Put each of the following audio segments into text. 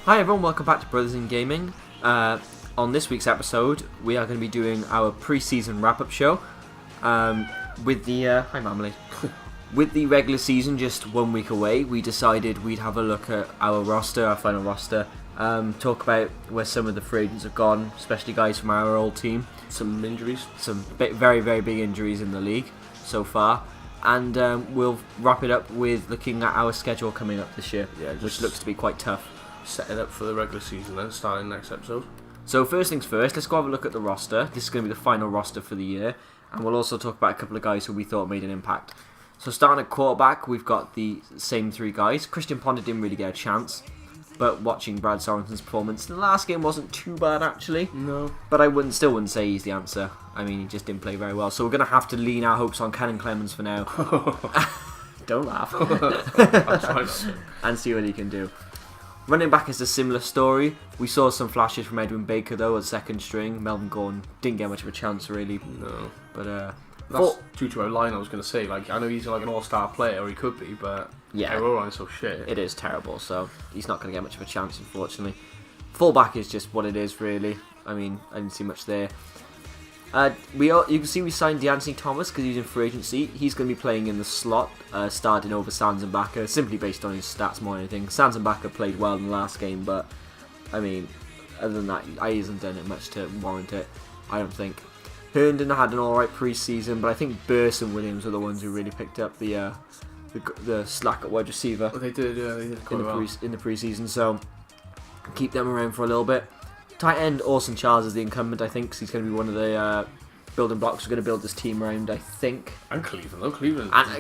Hi everyone, welcome back to Brothers in Gaming. On this week's episode, we are going to be doing our Preseason Wrap-Up show with the hi Mamily. With the regular season just 1 week away, we decided we'd have a look at our roster, our final roster, talk about where some of the free agents have gone, especially guys from our old team. Some injuries. Some very, very big injuries in the league so far. And we'll wrap it up with looking at our schedule coming up this year, which looks to be quite tough. Set it up for the regular season then, starting next episode. So first things first, let's go have a look at the roster. This is going to be the final roster for the year. And we'll also talk about a couple of guys who we thought made an impact. So starting at quarterback, we've got the same three guys. Christian Ponder didn't really get a chance. But watching Brad Sorensen's performance, the last game wasn't too bad actually. No. But I still wouldn't say he's the answer. I mean, he just didn't play very well. So we're going to have to lean our hopes on Cannon Clemens for now. Don't laugh. I'll try not to. And see what he can do. Running back is a similar story. We saw some flashes from Edwin Baker though at second string. Melvin Gordon didn't get much of a chance really. No. But that's due to our line. I was going to say, like, I know he's like an all-star player, or he could be, but yeah, our line's so shit. It is terrible, so he's not going to get much of a chance, unfortunately. Fullback is just what it is, really. I mean, I didn't see much there. You can see we signed DeAnthony Thomas because he's in free agency. He's going to be playing in the slot, starting over Sanzenbacher, simply based on his stats more than anything. Sanzenbacher played well in the last game, but I mean, other than that, he hasn't done it much to warrant it, I don't think. Herndon had an alright pre-season, but I think Burse and Williams are the ones who really picked up the slack at wide receiver. They did quite well in the pre-season, so keep them around for a little bit. Tight end Orson Charles is the incumbent, I think, because he's going to be one of the building blocks we're going to build this team around, I think. And Cleveland, though.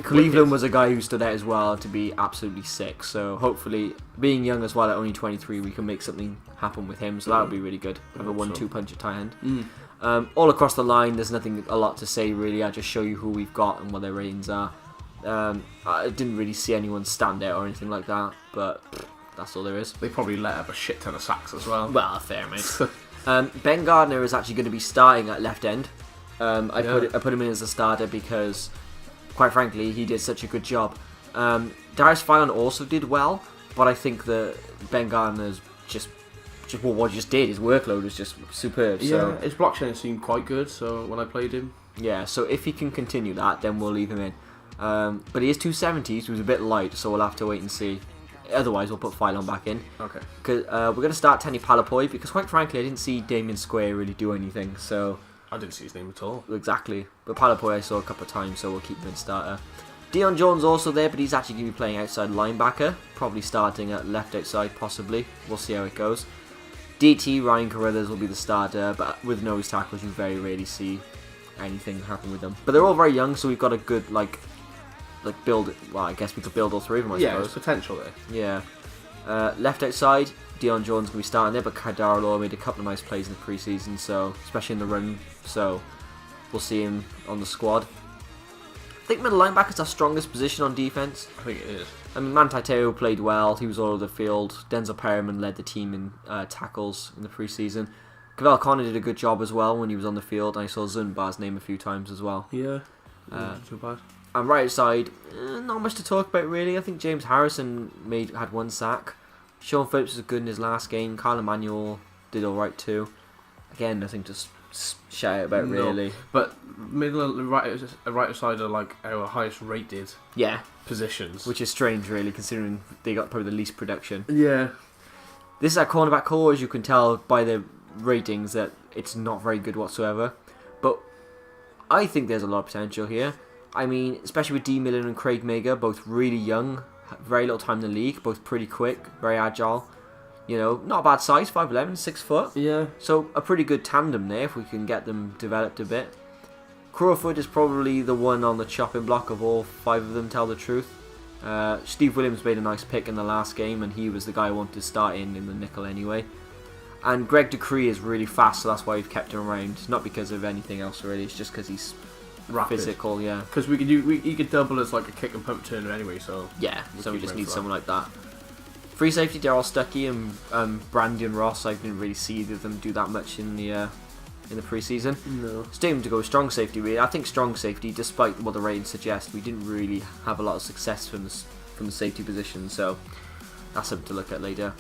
Cleveland was a guy who stood out as well to be absolutely sick. So hopefully, being young as well at only 23, we can make something happen with him. So that would be really good. Have a 1-2 punch at tight end. All across the line, there's a lot to say really. I just show you who we've got and what their ratings are. I didn't really see anyone stand out or anything like that, but that's all there is. They probably let up a shit ton of sacks as well. Well, fair, mate. Ben Gardner is actually going to be starting at left end. I put him in as a starter because, quite frankly, he did such a good job. Darius Philon also did well, but I think that Ben Gardner's just what he just did. His workload was just superb. So. Yeah, his blockchain seemed quite good. So when I played him, yeah. So if he can continue that, then we'll leave him in. But he is 270, so he was a bit light. So we'll have to wait and see. Otherwise, we'll put Philon back in. Okay. Because we're going to start Tenny Palapoi because, quite frankly, I didn't see Damien Square really do anything. So I didn't see his name at all. Exactly. But Palapoi I saw a couple of times, so we'll keep him in starter. Dion Jones also there, but he's actually going to be playing outside linebacker. Probably starting at left outside, possibly. We'll see how it goes. DT, Ryan Carruthers will be the starter, but with nose tackles, you very rarely see anything happen with them. But they're all very young, so we've got a good, build. Well, I guess we could build all three of them, I suppose. Yeah, there's potential there. Yeah. Left outside, Dion Jones going to be starting there, but Kadar Law made a couple of nice plays in the preseason, so especially in the run, so we'll see him on the squad. I think middle linebacker is our strongest position on defense. I think it is. I mean, Manti Te'o played well. He was all over the field. Denzel Perriman led the team in tackles in the preseason. Cavell Connor did a good job as well when he was on the field. And I saw Zunbar's name a few times as well. Yeah. Too bad. And right outside, not much to talk about really. I think James Harrison had one sack. Sean Phillips was good in his last game. Kyle Emanuel did alright too. Again, nothing to shout about really. But middle and right side are like our highest rated positions. Which is strange really, considering they got probably the least production. Yeah. This is our cornerback core, as you can tell by the ratings that it's not very good whatsoever. But I think there's a lot of potential here. I mean, especially with D. Millen and Craig Mega, both really young, very little time in the league, both pretty quick, very agile. You know, not a bad size, 5'11", 6 foot. Yeah. So a pretty good tandem there if we can get them developed a bit. Crawford is probably the one on the chopping block of all five of them, tell the truth. Steve Williams made a nice pick in the last game, and he was the guy I wanted to start in the nickel anyway. And Greg Decree is really fast, so that's why we've kept him around. Not because of anything else really, it's just because he's rapid. Physical, yeah. Because he could double as like a kick and punt returner anyway, so yeah. So we just need someone like that. Free safety, Darryl Stuckey and Brandon Ross. I didn't really see either of them do that much in the preseason. No. Still to go with strong safety. Really, I think strong safety, despite what the ratings suggest, we didn't really have a lot of success from the safety position. So that's something to look at later.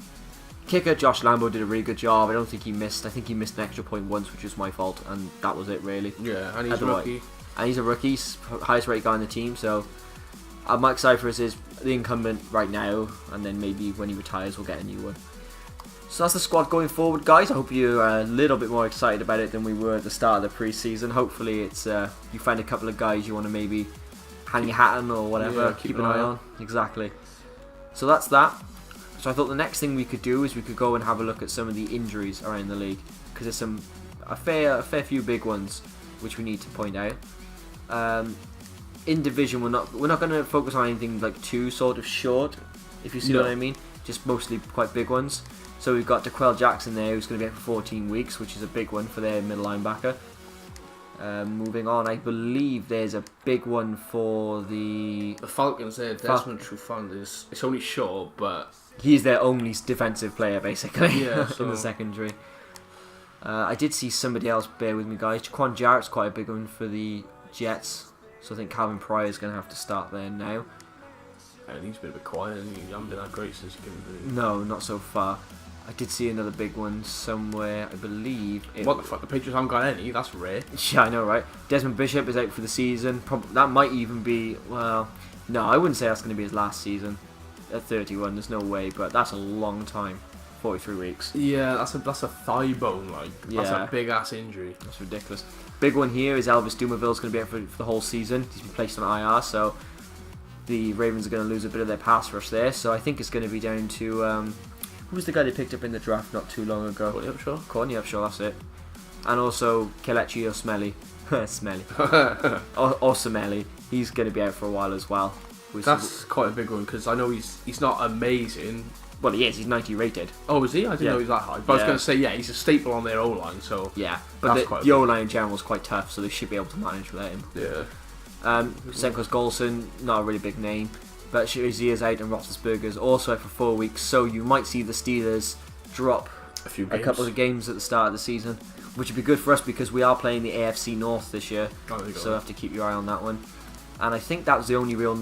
Kicker Josh Lambo did a really good job. I don't think he missed. I think he missed an extra point once, which was my fault, and that was it really. Yeah, and he's a rookie. And he's a rookie, highest rated guy on the team. So Mike Cyphers is the incumbent right now, and then maybe when he retires, we'll get a new one. So that's the squad going forward, guys. I hope you're a little bit more excited about it than we were at the start of the preseason. Hopefully, it's you find a couple of guys you want to maybe hang your hat on or whatever. Yeah, keep an eye on. Exactly. So that's that. So I thought the next thing we could do is we could go and have a look at some of the injuries around the league, because there's a fair few big ones which we need to point out. In division, we're not going to focus on anything like too sort of short, if you see what I mean. Just mostly quite big ones. So we've got DeQuell Jackson there, who's going to be out for 14 weeks, which is a big one for their middle linebacker. Moving on, I believe there's a big one for the Falcons there. Desmond Trufant it's only short, but he's their only defensive player basically. Yeah, so in the secondary. I did see somebody else. Bear with me, guys. Jaquan Jarrett's quite a big one for the Jets, so I think Calvin Pryor is going to have to start there now. And he's been a bit quiet, and he hasn't been that great since he came to. No, not so far. I did see another big one somewhere, I believe. What the fuck? The Patriots haven't got any? That's rare. Yeah, I know, right? Desmond Bishop is out for the season. That might even be, well, no, I wouldn't say that's going to be his last season at 31. There's no way, but that's a long time. 43 weeks. Yeah, that's a thigh bone, like. Yeah. That's a big ass injury. That's ridiculous. Big one here is Elvis Dumerville's going to be out for the whole season. He's been placed on IR, so the Ravens are going to lose a bit of their pass rush there. So I think it's going to be down to who's the guy they picked up in the draft not too long ago? Courtney Upshaw, that's it. And also Kelechi or Smelly. Smelly. or Smelly. He's going to be out for a while as well. That's quite a big one, because I know he's not amazing. Well, he is. He's 90 rated. Oh, is he? I didn't know he was that high. But I was going to say, yeah, he's a staple on their O-line, so... Yeah, but the O-line in general is quite tough, so they should be able to manage without him. Yeah. Senkos Golson, not a really big name, but Shazier's out and Roethlisberger's also out for 4 weeks, so you might see the Steelers drop a couple of games at the start of the season, which would be good for us because we are playing the AFC North this year, so you have to keep your eye on that one. And I think that was the only real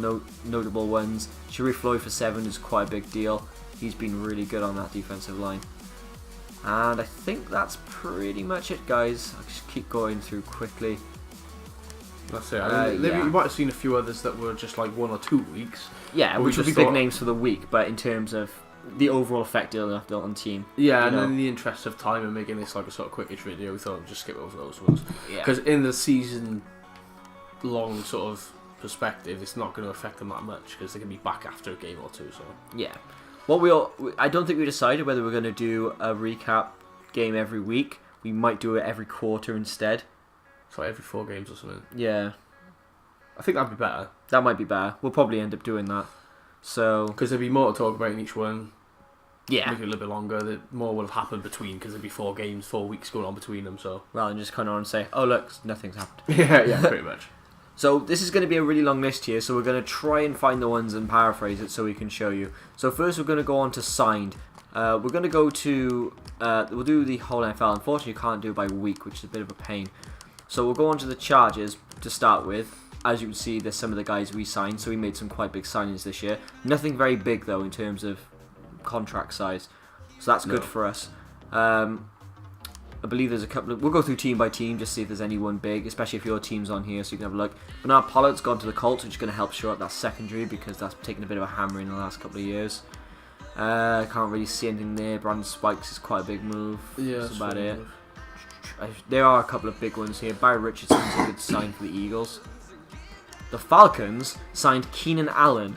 notable ones. Sharif Floyd for 7 is quite a big deal. He's been really good on that defensive line. And I think that's pretty much it, guys. I'll just keep going through quickly. That's it. You might have seen a few others that were just like 1 or 2 weeks. Yeah, which would be big names for the week, but in terms of the overall effect they'll have on the team. Yeah, and in the interest of time and making this like a sort of quickish video, we thought we'd just skip over those ones. Because in the season-long sort of perspective, it's not going to affect them that much because they can be back after a game or two. So yeah. I don't think we decided whether we're going to do a recap game every week. We might do it every quarter instead. So every 4 games or something. Yeah. I think that'd be better. That might be better. We'll probably end up doing that. So because there'd be more to talk about in each one. Yeah. Make it a little bit longer. More will have happened between, because there'd be 4 games, 4 weeks going on between them. So rather than just come on and say, "Oh look, nothing's happened." yeah, pretty much. So this is going to be a really long list here, so we're going to try and find the ones and paraphrase it so we can show you. So first we're going to go on to signed. We're going to go to, we'll do the whole NFL. Unfortunately you can't do it by week, which is a bit of a pain. So we'll go on to the Chargers to start with. As you can see, there's some of the guys we signed, so we made some quite big signings this year. Nothing very big though in terms of contract size, so that's good for us. I believe there's a couple of... We'll go through team by team, just see if there's anyone big, especially if your team's on here, so you can have a look. Bernard Pollard's gone to the Colts, which is going to help shore up that secondary, because that's taken a bit of a hammering in the last couple of years. Can't really see anything there. Brandon Spikes is quite a big move. Yeah, that's about it. There are a couple of big ones here. Barry Richardson's a good sign for the Eagles. The Falcons signed Keenan Allen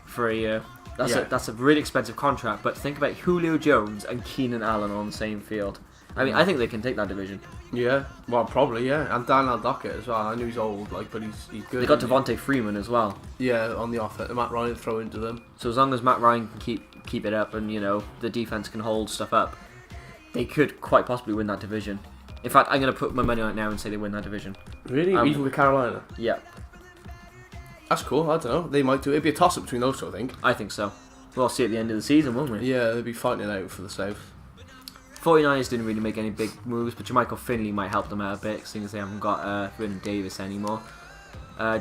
for a year. That's a really expensive contract, but think about Julio Jones and Keenan Allen on the same field. I mean, I think they can take that division. Yeah, well, probably, yeah. And Daniel Dockett as well. I know he's old, but he's good. They got Devontae Freeman as well. Yeah, on the offer. Matt Ryan throw into them. So as long as Matt Ryan can keep it up and, the defense can hold stuff up, they could quite possibly win that division. In fact, I'm going to put my money on it now and say they win that division. Really? Even with Carolina? Yeah. That's cool. I don't know. They might do it. It'd be a toss-up between those two, I think. I think so. We'll see at the end of the season, won't we? Yeah, they'll be fighting it out for the South. 49ers didn't really make any big moves, but Jermichael Finley might help them out a bit, seeing as they haven't got Vernon Davis anymore.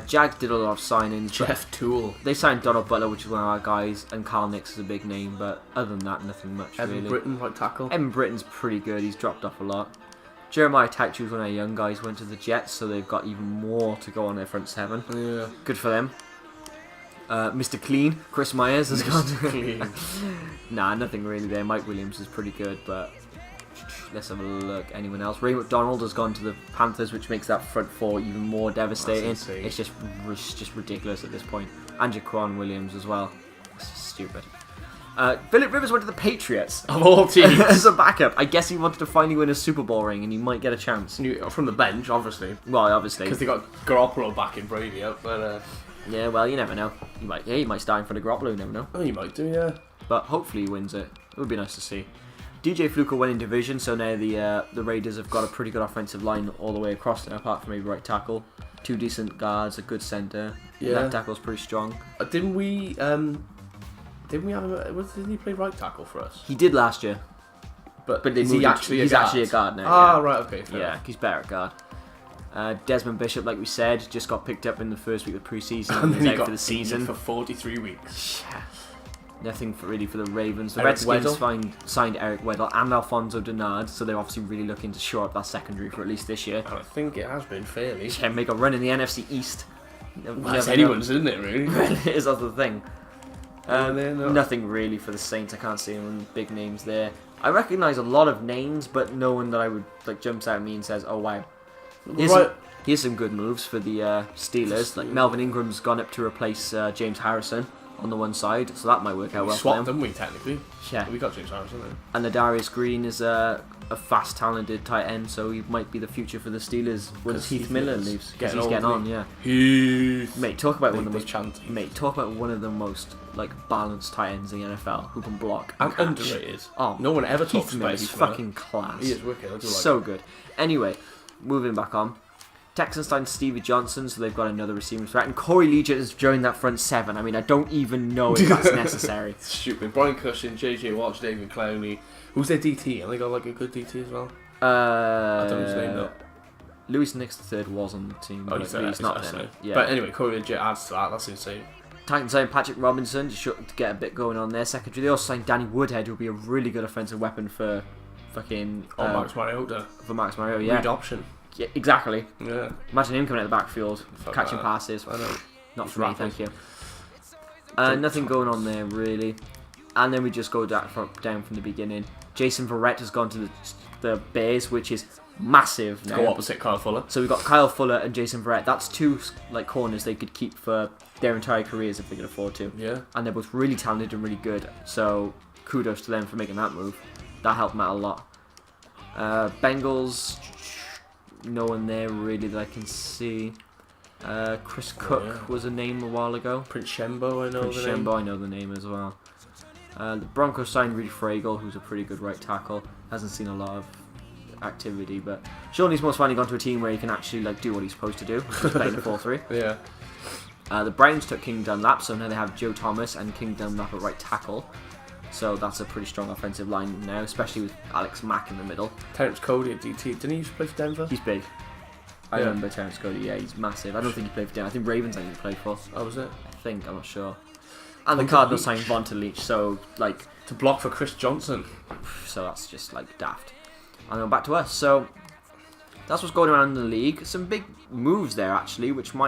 Jags did a lot of signings. Jeff Toole. They signed Donald Butler, which is one of our guys, and Carl Nix is a big name, but other than that, nothing much Evan really. Britton, right tackle. Evan Britton's pretty good. He's dropped off a lot. Jeremiah Tachu is one of our young guys, went to the Jets, so they've got even more to go on their front seven. Yeah. Good for them. Mr. Clean, Chris Myers has gone. Clean. Nah, nothing really there. Mike Williams is pretty good, but let's have a look. Anyone else? Ray McDonald has gone to the Panthers, which makes that front four even more devastating. It's just ridiculous at this point. And Jaquan Williams as well. It's just stupid. Phillip Rivers went to the Patriots. Of all teams. As a backup. I guess he wanted to finally win a Super Bowl ring and he might get a chance. From the bench, obviously. Well, obviously. Because they got Garoppolo back in Brady up, but... Yeah, well, you never know. He might start in for the Garoppolo, you never know. Oh, you might do, yeah. But hopefully he wins it. It would be nice to see. DJ Fluker went in division, so now the Raiders have got a pretty good offensive line all the way across there, apart from maybe right tackle. 2 decent guards, a good centre. Yeah. Left tackle's pretty strong. Didn't we have him... Didn't he play right tackle for us? He did last year. But he's actually a guard now. Ah, yeah. right, okay. Yeah, he's better at guard. Desmond Bishop, like we said, just got picked up in the first week of preseason and then he out got for the season. for 43 weeks. Yeah. Nothing really for the Ravens. The Eric Redskins signed Eric Weddle and Alfonso Denard, so they're obviously really looking to shore up that secondary for at least this year. And I think it has been fairly. Yeah, make a run in the NFC East. That's anyone's, isn't it, really? It is the thing. Not. Nothing really for the Saints. I can't see any big names there. I recognise a lot of names, but no one that I would jumps out at me and says, "Oh wow." Here's some good moves for the Steelers. Like Melvin Ingram's gone up to replace James Harrison on the one side, so that might work out well for them. Swapped, didn't we, technically? Yeah. We got James Harrison then. And Ladarius Green is a fast, talented tight end, so he might be the future for the Steelers once Heath Miller leaves. Because he's getting on, yeah. Heath. Mate, talk about one of the most balanced tight ends in the NFL who can block and catch. Underrated. Oh, no one ever Heath talks about Miller's Heath Miller. fucking class. He is wicked. So good. Anyway, moving back on. Texans signed Stevie Johnson, so they've got another receiving threat. And Corey Liuget has joined that front seven. I mean, I don't even know if that's necessary. Stupid. Brian Cushing, JJ Watt, David Clowney. Who's their DT? And they got a good DT as well? I don't know his name though. Louis Nix III was on the team, but he's not there. Yeah. But anyway, Corey Liuget adds to that. That's insane. Titans signed Patrick Robinson to get a bit going on their secondary. They also signed Danny Woodhead, who will be a really good offensive weapon for fucking... Max Mariota. For Max Mariota, yeah. Read option. Yeah, exactly. Yeah. Imagine him coming out the backfield, catching passes. I know. Not for me, thank you. Nothing going on there, really. And then we just go down from the beginning. Jason Verrett has gone to the Bears, which is massive now. Go opposite Kyle Fuller. So we've got Kyle Fuller and Jason Verrett. That's 2 corners they could keep for their entire careers if they could afford to. Yeah. And they're both really talented and really good. So kudos to them for making that move. That helped them out a lot. Bengals, no one there really that I can see. Chris Cook was a name a while ago. Prince Shembo, I know the name as well. The Broncos signed Reed Fragel, who's a pretty good right tackle. Hasn't seen a lot of activity, but Sean Eastmore's finally gone to a team where he can actually do what he's supposed to do, which is playing the 4-3. Yeah. The Browns took King Dunlap, so now they have Joe Thomas and King Dunlap at right tackle. So that's a pretty strong offensive line now, especially with Alex Mack in the middle. Terrence Cody at DT. Didn't he used to play for Denver? He's big. I remember Terrence Cody, yeah, he's massive. I don't think he played for Denver. I think Ravens I think he played for. Oh, was it? I think, I'm not sure. And the Cardinals signed Vonta Leach, so to block for Chris Johnson. So that's just daft. And then back to us. So that's what's going around in the league. Some big moves there actually, which we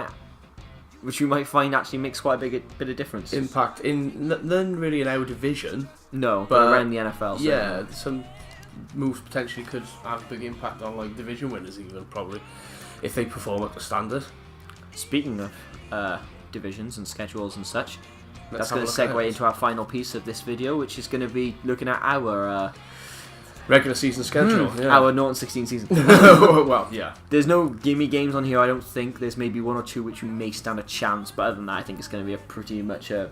might find actually makes quite a bit of difference. Impact in none really in our division. No, but around the NFL. So yeah, some moves potentially could have a big impact on division winners even probably if they perform up to standard. Speaking of divisions and schedules and such, that's going to segue into our final piece of this video, which is going to be looking at our regular season schedule. Our 0-16 season. Well, yeah. There's no gimme games on here, I don't think. There's maybe 1 or 2 which we may stand a chance, but other than that, I think it's going to be a pretty much a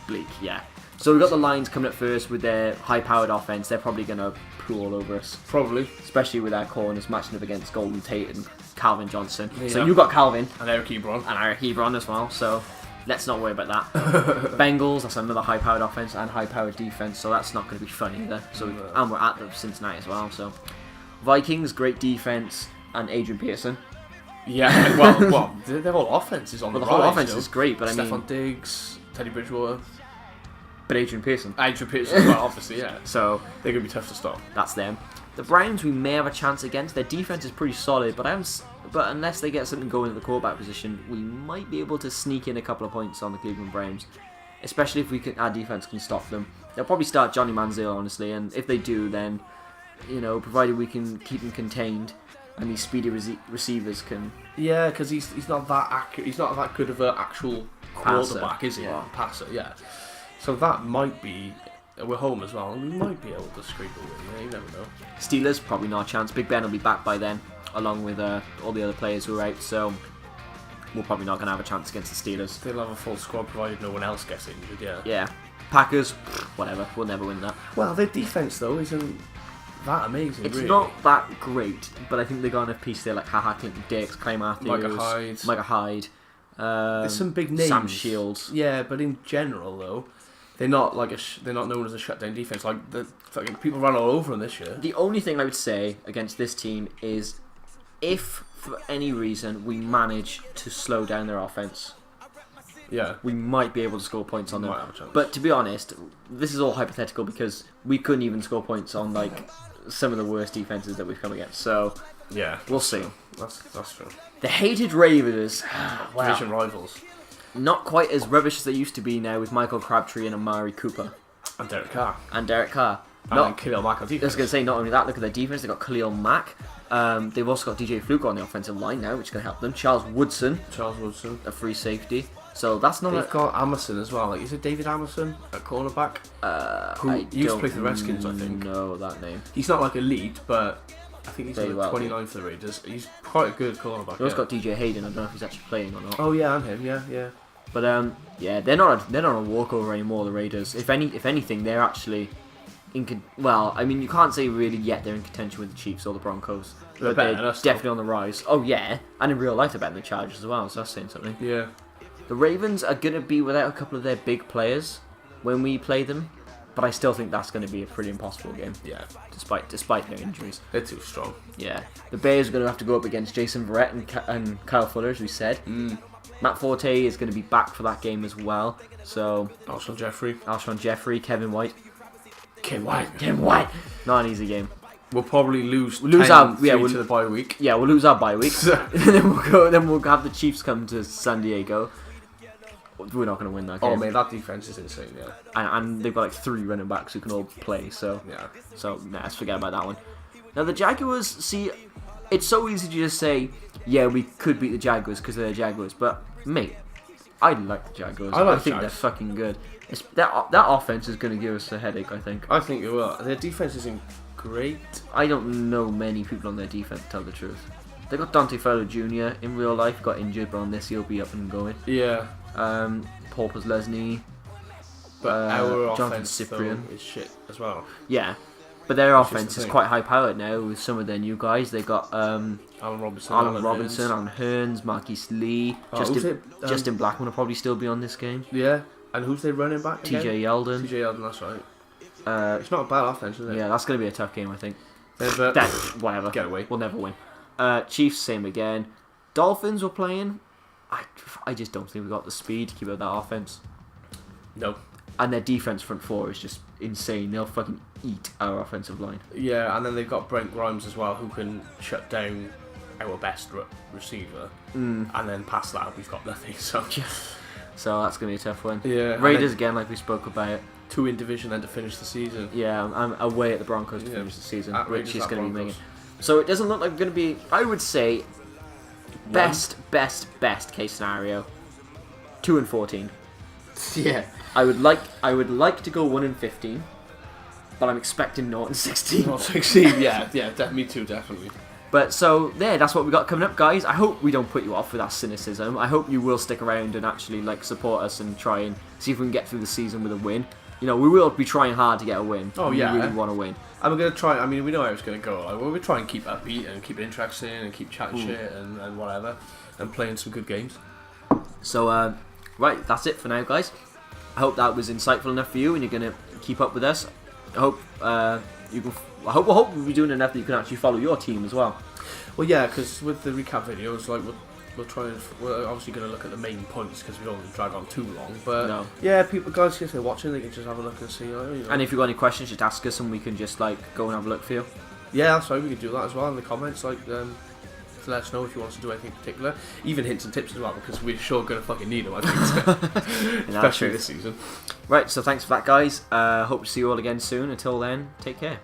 bleak, yeah. So we've got the Lions coming up first with their high-powered offense. They're probably going to poo all over us. Probably. Especially with our corners matching up against Golden Tate and Calvin Johnson. Yeah. So you got Calvin. And Eric Ebron. And Eric Ebron as well, so let's not worry about that. Bengals, that's another high-powered offense and high-powered defense, so that's not going to be fun either. So and we're at the Cincinnati as well, so Vikings, great defense, and Adrian Peterson. Yeah, well, their whole offense is on the rise. The whole offense is great, but Stephon Diggs, Teddy Bridgewater, but Adrian Pearson. Well, obviously, yeah. So they're gonna be tough to stop. That's them. The Browns, we may have a chance against. Their defense is pretty solid, but unless they get something going at the quarterback position, we might be able to sneak in a couple of points on the Cleveland Browns, especially if our defense can stop them. They'll probably start Johnny Manziel, honestly, and if they do, then provided we can keep him contained. And these speedy receivers can... Yeah, because he's not that accurate. He's not that good of an actual quarterback, is he? Yeah. Passer, yeah. So that might be... We're home as well, and we might be able to scrape a win. You never know. Steelers, probably not a chance. Big Ben will be back by then, along with all the other players who are out, so we're probably not going to have a chance against the Steelers. They'll have a full squad provided no one else gets injured, yeah. Yeah. Packers, whatever. We'll never win that. Well, their defense, though, isn't... that amazing, it's really. not that great, but I think they got enough pieces there, like Clinton Dix, Clay Matthews, Micah Hyde. There's some big names. Sam Shields. Yeah, but in general, though, they're not like they're not known as a shutdown defense. Like the fucking people ran all over them this year. The only thing I would say against this team is, if for any reason we manage to slow down their offense, yeah, we might be able to score points on them. But to be honest, this is all hypothetical because we couldn't even score points on like some of the worst defenses that we've come against. So yeah, we'll see. That's true. The hated Ravens, division rivals, not quite as rubbish as they used to be now with Michael Crabtree and Amari Cooper and Derek Carr and Khalil Mack on defense. I was going to say, not only that, look at their defense. They've got Khalil Mack. They've also got DJ Fluke on the offensive line now, which is going to help them. Charles Woodson, a free safety. So that's not. They've got Amerson as well. Like, is it David Amerson at cornerback? Who used to play for the Redskins, I think. No, that name. He's not like elite, but I think he's like 29 for the Raiders. He's quite a good cornerback. They've also got DJ Hayden. I don't know if he's actually playing or not. Oh yeah, and him. Yeah. But yeah, they're not a walkover anymore. The Raiders. If anything, they're actually well, I mean, you can't say really yet they're in contention with the Chiefs or the Broncos, but they're definitely on the rise. Oh yeah, and in real life they're better than the Chargers as well. So that's saying something. Yeah. The Ravens are going to be without a couple of their big players when we play them, but I still think that's going to be a pretty impossible game. Yeah. Despite their injuries. They're too strong. Yeah. The Bears are going to have to go up against Jason Verrett and Kyle Fuller, as we said. Matt Forte is going to be back for that game as well. So Alshon Jeffrey, Kevin White. Kevin White. Not an easy game. We'll probably lose to the bye week. Yeah, we'll lose our bye week. Then we'll have the Chiefs come to San Diego. We're not going to win that game. Oh man, that defense is insane. Yeah, and they've got like 3 running backs who can all play. So yeah. So let's forget about that one. Now the Jaguars. See, it's so easy to just say, yeah, we could beat the Jaguars because they're the Jaguars. But mate, I like the Jaguars. I think they're fucking good. That offense is going to give us a headache. I think it will. Their defense isn't great. I don't know many people on their defense, to tell the truth. They got Dante Fowler Jr. in real life, got injured, but on this he'll be up and going. Yeah. Paul Postlesny. But our Jonathan offense Cyprian is shit as well. Yeah. But their offense is quite high powered now with some of their new guys. They got Allen Robinson, Alan Hearns, Marquise Lee, Justin Blackman will probably still be on this game. Yeah. And who's their running back again? TJ Yeldon. That's right. It's not a bad offense, is it? Yeah, that's going to be a tough game, I think. Whatever. Get away. We'll never win. Chiefs, same again. Dolphins were playing. I just don't think we've got the speed to keep up that offense. No. And their defense front four is just insane. They'll fucking eat our offensive line. Yeah, and then they've got Brent Grimes as well, who can shut down our best receiver. And then past that, we've got nothing. So that's going to be a tough one. Yeah. Raiders again, like we spoke about. 2 in division then to finish the season. Yeah, I'm away at the Broncos to finish the season, which is going to be amazing. So it doesn't look like we're going to be, I would say, best case scenario, 2-14. Yeah. I would like to go 1-15, but I'm expecting 0-16. 0-16, yeah, me too, definitely. But so there, that's what we got coming up, guys. I hope we don't put you off with our cynicism. I hope you will stick around and actually support us and try and see if we can get through the season with a win. You know, we will be trying hard to get a win. Oh yeah, we really want to win. And we're gonna try. I mean, we know how it's gonna go. We'll try and keep upbeat and keep it interesting and keep chatting shit and whatever, and playing some good games. So right, that's it for now, guys. I hope that was insightful enough for you, and you're gonna keep up with us. I hope you can. I hope we'll be doing enough that you can actually follow your team as well. Well, yeah, because with the recap videos, like we're obviously going to look at the main points because we don't want to drag on too long. But No. yeah, people, guys, if they're watching, they can just have a look and see. And if you've got any questions, just ask us, and we can just like go and have a look for you. Yeah, that's right. We can do that as well in the comments. Like, to let us know if you want us to do anything particular, even hints and tips as well, because we're sure going to fucking need them. I think, especially this season. Right. So thanks for that, guys. Hope to see you all again soon. Until then, take care.